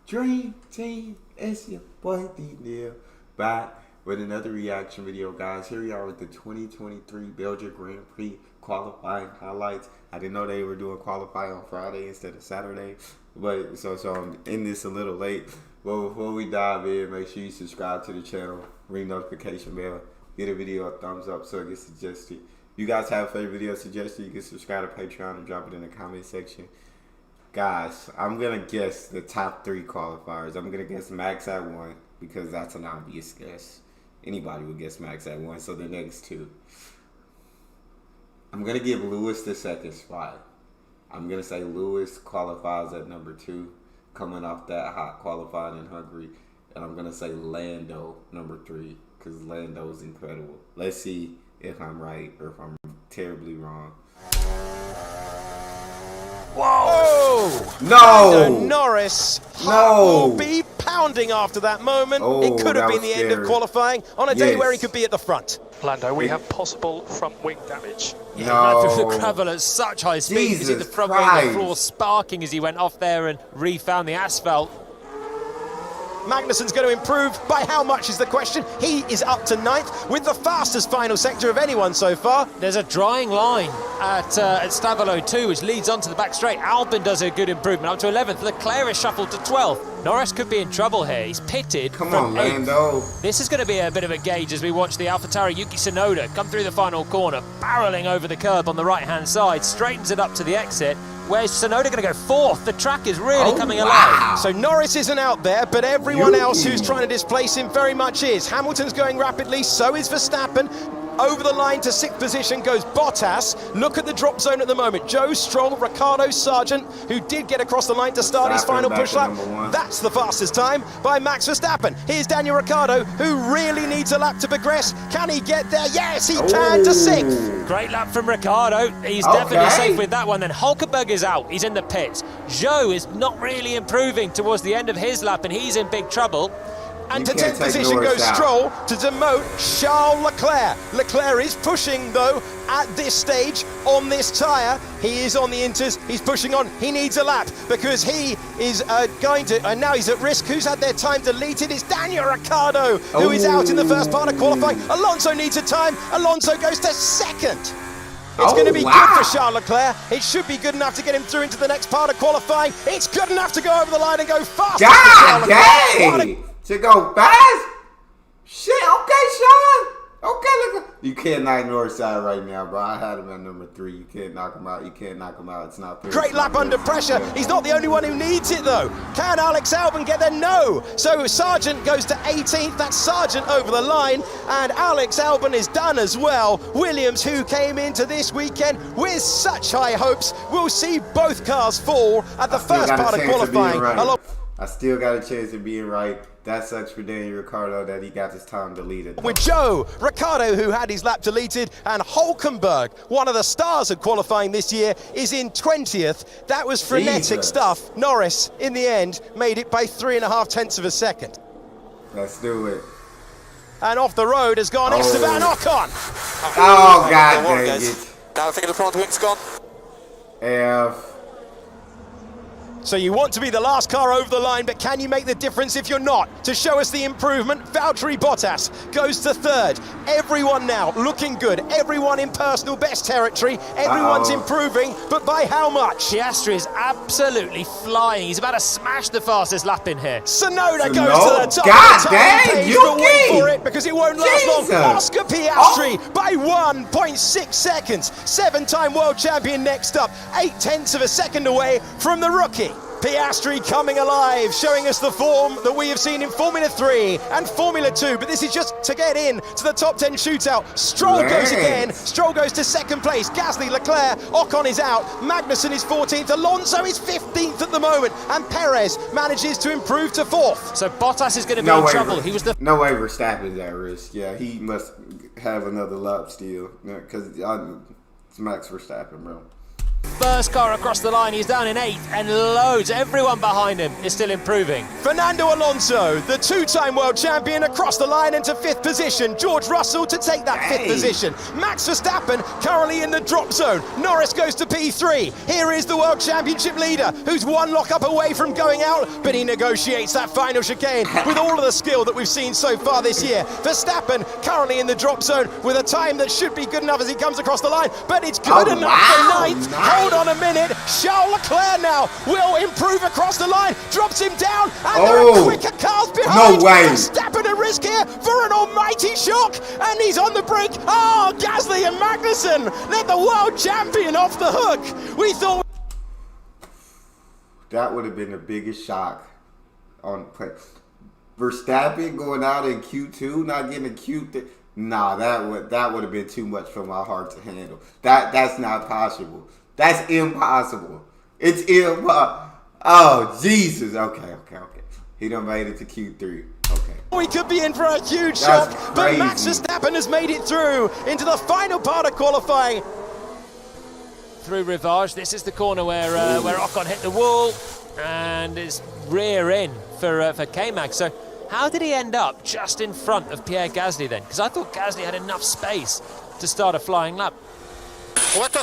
Dream Team, it's your boy Neal, back with another reaction video, guys. Here we are with the 2023 Belgian Grand Prix qualifying highlights. I didn't know they were doing qualifying on Friday instead of Saturday, but so I'm in this a little late. But before we dive in, make sure you subscribe to the channel, ring notification bell, give the video a thumbs up so it gets suggested. If you guys have a favorite video suggested, you can subscribe to Patreon and drop it in the comment section. Guys, I'm going to guess the top 3 qualifiers. I'm going to guess Max at 1 because that's an obvious guess. Anybody would guess Max at 1, so the next 2. I'm going to give Lewis the second spot. I'm going to say Lewis qualifies at number 2, coming off that hot qualifying in Hungary. And I'm going to say Lando number 3 because Lando is incredible. Let's see if I'm right or if I'm terribly wrong. Whoa! No! Norris No! will be pounding after that moment. Oh, it could have been the scary. end of qualifying on a day where he could be at the front. Lando, we have possible front wing damage. Yeah, No. he ran through the gravel at such high speed. You could see the front wing of the floor sparking as he went off there and refound the asphalt. Magnussen's going to improve. By how much is the question? He is up to 9th with the fastest final sector of anyone so far. There's a drying line at Stavolo 2, which leads onto the back straight. Albon does a good improvement up to 11th. Leclerc is shuffled to 12th. Norris could be in trouble here. He's pitted Come from on, 8th. Lando. This is going to be a bit of a gauge as we watch the AlphaTauri Yuki Tsunoda come through the final corner, barreling over the curb on the right-hand side, straightens it up to the exit. Where's Tsunoda going to go 4th? The track is really coming alive. So Norris isn't out there, but everyone else who's trying to displace him very much is. Hamilton's going rapidly, so is Verstappen. Over the line to 6th position goes Bottas. Look at the drop zone at the moment. Joe Stroll, Ricardo Sargent, who did get across the line to start his final push lap. That's the fastest time by Max Verstappen. Here's Daniel Ricciardo, who really needs a lap to progress. Can he get there? Yes, he can, to 6th. Great lap from Ricardo. He's definitely safe with that one. Then Hulkenberg is out. He's in the pits. Joe is not really improving towards the end of his lap, and he's in big trouble. And to 10th position goes Stroll to demote Charles Leclerc. Leclerc is pushing, though, at this stage on this tyre. He is on the inters. He's pushing on. He needs a lap because he is going to, and now he's at risk. Who's had their time deleted? It's Daniel Ricciardo, who is out in the first part of qualifying. Alonso needs a time. Alonso goes to 2nd. It's going to be good for Charles Leclerc. It should be good enough to get him through into the next part of qualifying. It's good enough to go over the line and go fast. God dang! To go fast? Shit, okay, Sean. Okay, look. You can't knock Norris out right now, bro. I had him at number 3. You can't knock him out. You can't knock him out. It's not fair. Great lap under pressure. He's not the only one who needs it, though. Can Alex Albon get there? No. So Sargent goes to 18th. That's Sargent over the line. And Alex Albon is done as well. Williams, who came into this weekend with such high hopes, will see both cars fall at the first part of qualifying. I still got a chance of being right. That sucks for Daniel Ricciardo that he got his time deleted. With Joe, Ricardo, who had his lap deleted, and Hulkenberg, one of the stars of qualifying this year, is in 20th. That was frenetic stuff. Norris, in the end, made it by 3.5 tenths of a second. Let's do it. And off the road has gone Esteban Ocon. Oh, God dang it. Now I think the front wing's gone. F. So you want to be the last car over the line, but can you make the difference if you're not? To show us the improvement, Valtteri Bottas goes to 3rd. Everyone now looking good. Everyone in personal best territory. Everyone's improving, but by how much? Piastri is absolutely flying. He's about to smash the fastest lap in here. Tsunoda goes to the top God of the dang, time page, Yuki! but wait for it because it won't last Jesus. long. Oscar Piastri by 1.6 seconds. 7-time world champion next up. 8 tenths of a second away from the rookie. Piastri coming alive, showing us the form that we have seen in Formula 3 and Formula 2, but this is just to get in to the top 10 shootout. Stroll goes again, Stroll goes to 2nd place, Gasly, Leclerc, Ocon is out, Magnussen is 14th, Alonso is 15th at the moment, and Perez manages to improve to 4th. So Bottas is going to be in trouble. He was the No way Verstappen's at risk. Yeah, he must have another lap still because it's Max Verstappen, bro. First car across the line, he's down in 8th, and loads, everyone behind him is still improving. Fernando Alonso, the two-time world champion, across the line into 5th position. George Russell to take that 5th position. Max Verstappen currently in the drop zone. Norris goes to P3. Here is the world championship leader, who's one lockup away from going out, but he negotiates that final chicane with all of the skill that we've seen so far this year. Verstappen currently in the drop zone with a time that should be good enough as he comes across the line, but it's good enough for 9th. Hold on a minute. Charles Leclerc now will improve across the line, drops him down, and there are quicker cars behind. No way. Verstappen at risk here for an almighty shock, and he's on the brink. Oh, Gasly and Magnussen let the world champion off the hook. We thought that would have been the biggest shock on Verstappen going out in Q2, not getting a Q3. Nah, that would have been too much for my heart to handle. That's not possible. That's impossible. It's impossible. Oh, Jesus. Okay. He done made it to Q3. Okay. we could be in for a huge shock, but Max Verstappen has made it through into the final part of qualifying. Through Rivage, this is the corner where Ocon hit the wall and is rear in for K-Mag. So how did he end up just in front of Pierre Gasly then? Because I thought Gasly had enough space to start a flying lap. What the?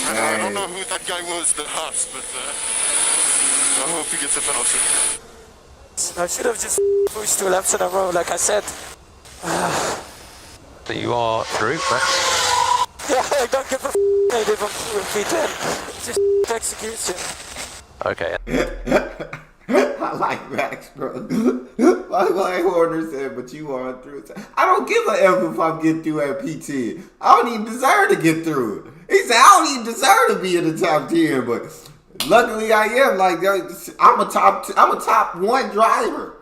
I don't know who that guy was that asked, but I hope he gets a penalty. I should have just pushed 2 laps in a row, like I said. So you are through, Max? Yeah, I don't give a I did on DTN. Just execution. Okay. I like Max, bro. Like Horner said, but you are through. I don't give a F if I'm getting through at P10. I don't even deserve to get through. He said, I don't even deserve to be in the top 10, but luckily I am. Like, I'm a top 1 driver.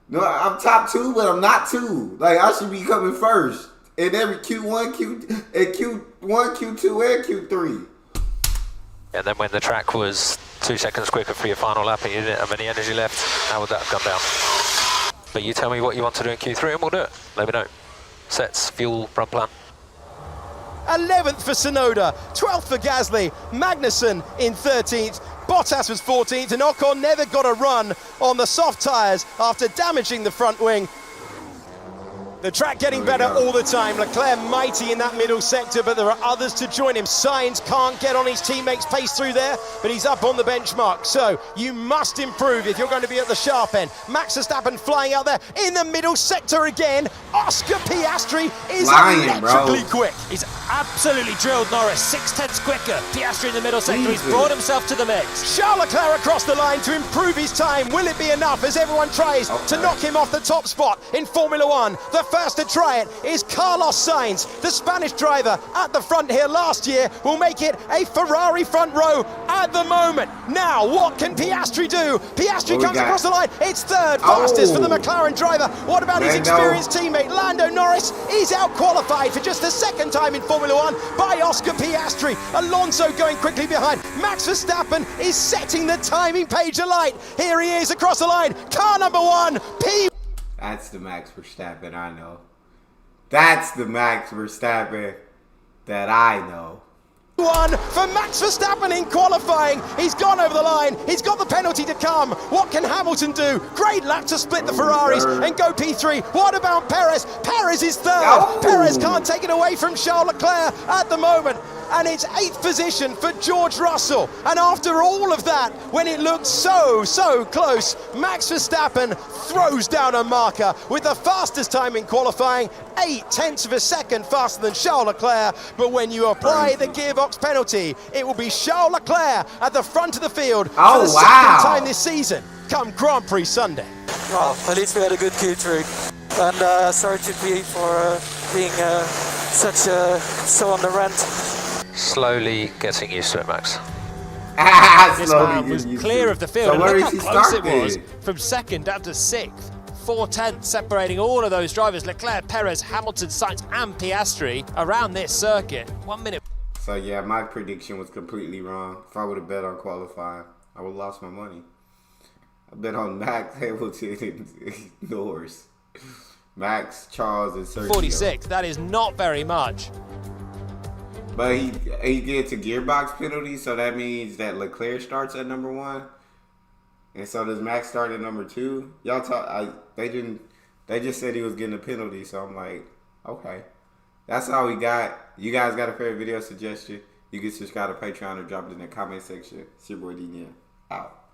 No, I'm top 2, but I'm not 2. Like, I should be coming first in every Q1, Q2, and Q3. And then when the track was 2 seconds quicker for your final lap and you didn't have any energy left, how would that have gone down? But you tell me what you want to do in Q3 and we'll do it. Let me know. Sets, fuel, run plan. 11th for Tsunoda, 12th for Gasly, Magnussen in 13th, Bottas was 14th, and Ocon never got a run on the soft tyres after damaging the front wing. The track getting better all the time. Leclerc mighty in that middle sector, but there are others to join him. Sainz can't get on his teammates' pace through there, but he's up on the benchmark. So you must improve if you're going to be at the sharp end. Max Verstappen flying out there in the middle sector again. Oscar Piastri is electrically quick. He's absolutely drilled Norris, 6/10 quicker. Piastri in the middle sector, he's brought himself to the mix. Charles Leclerc across the line to improve his time. Will it be enough as everyone tries to knock him off the top spot in Formula One? The first to try it is Carlos Sainz, the Spanish driver at the front here last year, will make it a Ferrari front row at the moment. Now, what can Piastri do? Piastri comes across the line. It's third fastest for the McLaren driver. What about his experienced teammate, Lando Norris? He's out-qualified for just the second time in Formula One by Oscar Piastri. Alonso going quickly behind. Max Verstappen is setting the timing page alight. Here he is across the line. Car number 1, P. That's the Max Verstappen I know. That's the Max Verstappen that I know. 1 for Max Verstappen in qualifying. He's gone over the line. He's got the penalty to come. What can Hamilton do? Great lap to split the Ferraris and go P3. What about Perez? Perez is third. Perez can't take it away from Charles Leclerc at the moment. And it's 8th position for George Russell. And after all of that, when it looked so close, Max Verstappen throws down a marker with the fastest time in qualifying, 0.8 of a second faster than Charles Leclerc. But when you apply the gearbox penalty, it will be Charles Leclerc at the front of the field for the second time this season, come Grand Prix Sunday. Well, at least we had a good Q3. And sorry to be for being so on the rant. Slowly getting used to it, Max. This man was clear of the field, and look how close it was from second down to 6th. 4/10 separating all of those drivers, Leclerc, Perez, Hamilton, Sainz and Piastri around this circuit. 1 minute. So yeah, my prediction was completely wrong. If I would have bet on qualifying, I would have lost my money. I bet on Max, Hamilton, and Norris. Max, Charles, and Sergio. 46, that is not very much. But he gets a gearbox penalty, so that means that Leclerc starts at number 1. And so does Max start at number 2? Y'all talk. They just said he was getting a penalty, so I'm like, okay. That's all we got. You guys got a favorite video suggestion? You can subscribe to Patreon or drop it in the comment section. It's your boy D-Neal. Out.